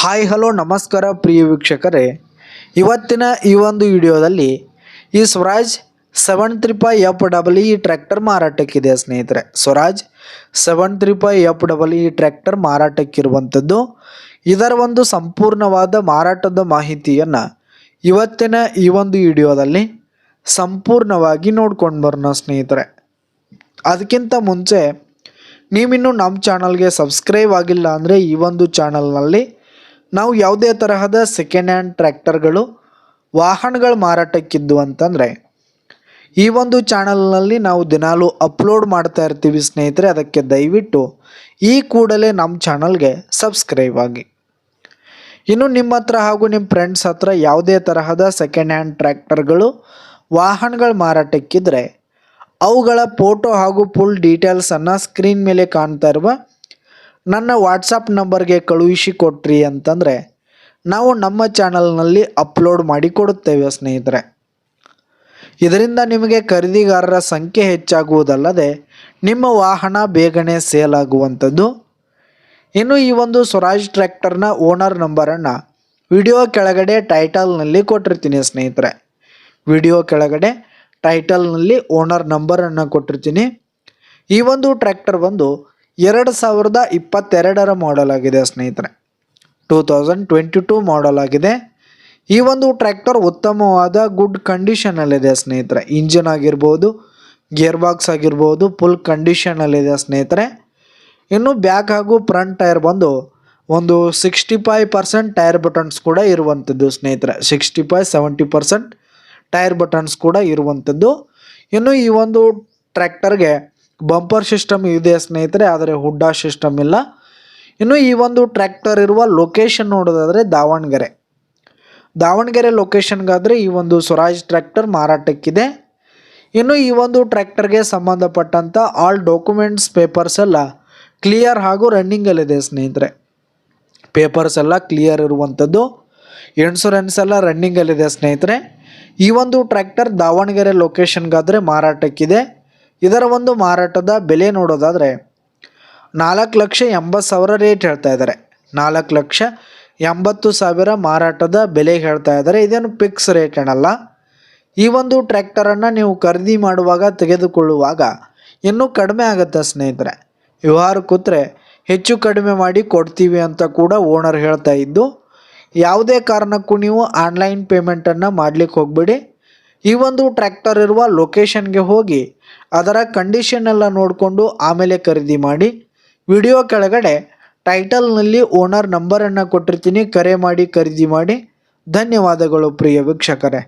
Hi hello ನಮಸ್ಕಾರ ಪ್ರಿಯ ವೀಕ್ಷಕರೇ, ಇವತ್ತಿನ ಈ ಒಂದು ವಿಡಿಯೋದಲ್ಲಿ ಈ ಸ್ವರಾಜ್ 735FEE ಟ್ರ್ಯಾಕ್ಟರ್ ಮಾರಾಟಕ್ಕಿದೆ ಸ್ನೇಹಿತರೆ. ಸ್ವರಾಜ್ 735FEE ಟ್ರ್ಯಾಕ್ಟರ್ ಮಾರಾಟಕ್ಕಿರುವಂಥದ್ದು. ಇದರ ಒಂದು ಸಂಪೂರ್ಣವಾದ ಮಾರಾಟದ ಮಾಹಿತಿಯನ್ನು ಇವತ್ತಿನ ಈ ಒಂದು ವಿಡಿಯೋದಲ್ಲಿ ಸಂಪೂರ್ಣವಾಗಿ ನೋಡ್ಕೊಂಡು ಬರೋಣ ಸ್ನೇಹಿತರೆ. ಅದಕ್ಕಿಂತ ಮುಂಚೆ ನೀವಿನ್ನೂ ನಮ್ಮ ಚಾನಲ್ಗೆ ಸಬ್ಸ್ಕ್ರೈಬ್ ಆಗಿಲ್ಲ ಅಂದರೆ ಈ ಒಂದು ಚಾನಲ್ನಲ್ಲಿ ನಾವು ಯಾವುದೇ ತರಹದ ಸೆಕೆಂಡ್ ಹ್ಯಾಂಡ್ ಟ್ರ್ಯಾಕ್ಟರ್ಗಳು ವಾಹನಗಳು ಮಾರಾಟಕ್ಕಿದ್ದು ಅಂತಂದರೆ ಈ ಒಂದು ಚಾನಲ್ನಲ್ಲಿ ನಾವು ದಿನಾಲೂ ಅಪ್ಲೋಡ್ ಮಾಡ್ತಾ ಇರ್ತೀವಿ ಸ್ನೇಹಿತರೆ. ಅದಕ್ಕೆ ದಯವಿಟ್ಟು ಈ ಕೂಡಲೇ ನಮ್ಮ ಚಾನಲ್ಗೆ ಸಬ್ಸ್ಕ್ರೈಬ್ ಆಗಿ. ಇನ್ನು ನಿಮ್ಮ ಹತ್ರ ಹಾಗೂ ನಿಮ್ಮ ಫ್ರೆಂಡ್ಸ್ ಹತ್ರ ಯಾವುದೇ ತರಹದ ಸೆಕೆಂಡ್ ಹ್ಯಾಂಡ್ ಟ್ರ್ಯಾಕ್ಟರ್ಗಳು ವಾಹನಗಳು ಮಾರಾಟಕ್ಕಿದ್ರೆ ಅವುಗಳ ಫೋಟೋ ಹಾಗೂ ಫುಲ್ ಡೀಟೇಲ್ಸನ್ನು ಸ್ಕ್ರೀನ್ ಮೇಲೆ ಕಾಣ್ತಾ ಇರುವ ನನ್ನ ವಾಟ್ಸಪ್ ನಂಬರ್ಗೆ ಕಳುಹಿಸಿ ಕೊಟ್ರಿ ಅಂತಂದರೆ ನಾವು ನಮ್ಮ ಚಾನಲ್ನಲ್ಲಿ ಅಪ್ಲೋಡ್ ಮಾಡಿ ಕೊಡುತ್ತೇವೆ ಸ್ನೇಹಿತರೆ. ಇದರಿಂದ ನಿಮಗೆ ಖರೀದಿಗಾರರ ಸಂಖ್ಯೆ ಹೆಚ್ಚಾಗುವುದಲ್ಲದೆ ನಿಮ್ಮ ವಾಹನ ಬೇಗನೆ ಸೇಲ್ ಆಗುವಂಥದ್ದು. ಇನ್ನು ಈ ಒಂದು ಸ್ವರಾಜ್ ಟ್ರ್ಯಾಕ್ಟರ್ನ ಓನರ್ ನಂಬರನ್ನು ವಿಡಿಯೋ ಕೆಳಗಡೆ ಟೈಟಲ್ನಲ್ಲಿ ಕೊಟ್ಟಿರ್ತೀನಿ ಸ್ನೇಹಿತರೆ. ವಿಡಿಯೋ ಕೆಳಗಡೆ ಟೈಟಲ್ನಲ್ಲಿ ಓನರ್ ನಂಬರನ್ನು ಕೊಟ್ಟಿರ್ತೀನಿ. ಈ ಒಂದು ಟ್ರ್ಯಾಕ್ಟರ್ ಬಂದು 2022 ಮಾಡೆಲ್ ಆಗಿದೆ ಸ್ನೇಹಿತರೆ. 2022 ಮಾಡೆಲ್ ಆಗಿದೆ. ಈ ಒಂದು ಟ್ರ್ಯಾಕ್ಟರ್ ಉತ್ತಮವಾದ ಗುಡ್ ಕಂಡೀಷನಲ್ಲಿದೆ ಸ್ನೇಹಿತರೆ. ಇಂಜಿನ್ ಆಗಿರ್ಬೋದು, ಗೇರ್ ಬಾಕ್ಸ್ ಆಗಿರ್ಬೋದು ಫುಲ್ ಕಂಡೀಷನಲ್ಲಿದೆ ಸ್ನೇಹಿತರೆ. ಇನ್ನು ಬ್ಯಾಕ್ ಹಾಗೂ ಫ್ರಂಟ್ ಟೈರ್ ಬಂದು ಒಂದು 65% ಟೈರ್ ಬಟನ್ಸ್ ಕೂಡ ಇರುವಂಥದ್ದು ಸ್ನೇಹಿತರೆ. 65-70% ಟೈರ್ ಬಟನ್ಸ್ ಕೂಡ ಇರುವಂಥದ್ದು. ಇನ್ನು ಈ ಒಂದು ಟ್ರ್ಯಾಕ್ಟರ್ಗೆ ಬಂಪರ್ ಸಿಸ್ಟಮ್ ಇದೆ ಸ್ನೇಹಿತರೆ, ಆದರೆ ಹುಡ್ಡಾ ಸಿಸ್ಟಮ್ ಇಲ್ಲ. ಇನ್ನು ಈ ಒಂದು ಟ್ರ್ಯಾಕ್ಟರ್ ಇರುವ ಲೊಕೇಶನ್ ನೋಡೋದಾದರೆ ದಾವಣಗೆರೆ ಲೊಕೇಶನ್ಗಾದರೆ ಈ ಒಂದು ಸ್ವರಾಜ್ ಟ್ರ್ಯಾಕ್ಟರ್ ಮಾರಾಟಕ್ಕಿದೆ. ಇನ್ನು ಈ ಒಂದು ಟ್ರ್ಯಾಕ್ಟರ್ಗೆ ಸಂಬಂಧಪಟ್ಟಂಥ ಆಲ್ ಡಾಕ್ಯುಮೆಂಟ್ಸ್ ಪೇಪರ್ಸ್ ಎಲ್ಲ ಕ್ಲಿಯರ್ ಹಾಗೂ ರನ್ನಿಂಗಲ್ಲಿದೆ ಸ್ನೇಹಿತರೆ. ಪೇಪರ್ಸ್ ಎಲ್ಲ ಕ್ಲಿಯರ್ ಇರುವಂಥದ್ದು, ಇನ್ಶೂರೆನ್ಸ್ ಎಲ್ಲ ರನ್ನಿಂಗಲ್ಲಿದೆ ಸ್ನೇಹಿತರೆ. ಈ ಒಂದು ಟ್ರ್ಯಾಕ್ಟರ್ ದಾವಣಗೆರೆ ಲೊಕೇಶನ್ಗಾದರೆ ಮಾರಾಟಕ್ಕಿದೆ. ಇದರ ಒಂದು ಮಾರಾಟದ ಬೆಲೆ ನೋಡೋದಾದರೆ 4,80,000 ರೇಟ್ ಹೇಳ್ತಾ ಇದ್ದಾರೆ. 4,80,000 ಮಾರಾಟದ ಬೆಲೆ ಹೇಳ್ತಾ ಇದ್ದಾರೆ. ಇದೇನು ಫಿಕ್ಸ್ ರೇಟ್ ಏನಲ್ಲ. ಈ ಒಂದು ಟ್ರ್ಯಾಕ್ಟರನ್ನು ನೀವು ಖರೀದಿ ಮಾಡುವಾಗ ತೆಗೆದುಕೊಳ್ಳುವಾಗ ಇನ್ನೂ ಕಡಿಮೆ ಆಗುತ್ತೆ ಸ್ನೇಹಿತರೆ. ವ್ಯವಹಾರ ಕೂತ್ರೆ ಹೆಚ್ಚು ಕಡಿಮೆ ಮಾಡಿ ಕೊಡ್ತೀವಿ ಅಂತ ಕೂಡ ಓನರ್ ಹೇಳ್ತಾ ಇದ್ದು, ಯಾವುದೇ ಕಾರಣಕ್ಕೂ ನೀವು ಆನ್ಲೈನ್ ಪೇಮೆಂಟನ್ನು ಮಾಡಲಿಕ್ಕೆ ಹೋಗಬೇಡಿ. ಈ ಒಂದು ಟ್ರ್ಯಾಕ್ಟರ್ ಇರುವ ಲೊಕೇಶನ್ಗೆ ಹೋಗಿ ಅದರ ಕಂಡೀಷನ್ ಎಲ್ಲ ನೋಡಿಕೊಂಡು ಆಮೇಲೆ ಖರೀದಿ ಮಾಡಿ. ವಿಡಿಯೋ ಕೆಳಗಡೆ ಟೈಟಲ್ನಲ್ಲಿ ಓನರ್ ನಂಬರನ್ನು ಕೊಟ್ಟಿರ್ತೀನಿ, ಕರೆ ಮಾಡಿ ಖರೀದಿ ಮಾಡಿ. ಧನ್ಯವಾದಗಳು ಪ್ರಿಯ ವೀಕ್ಷಕರೇ.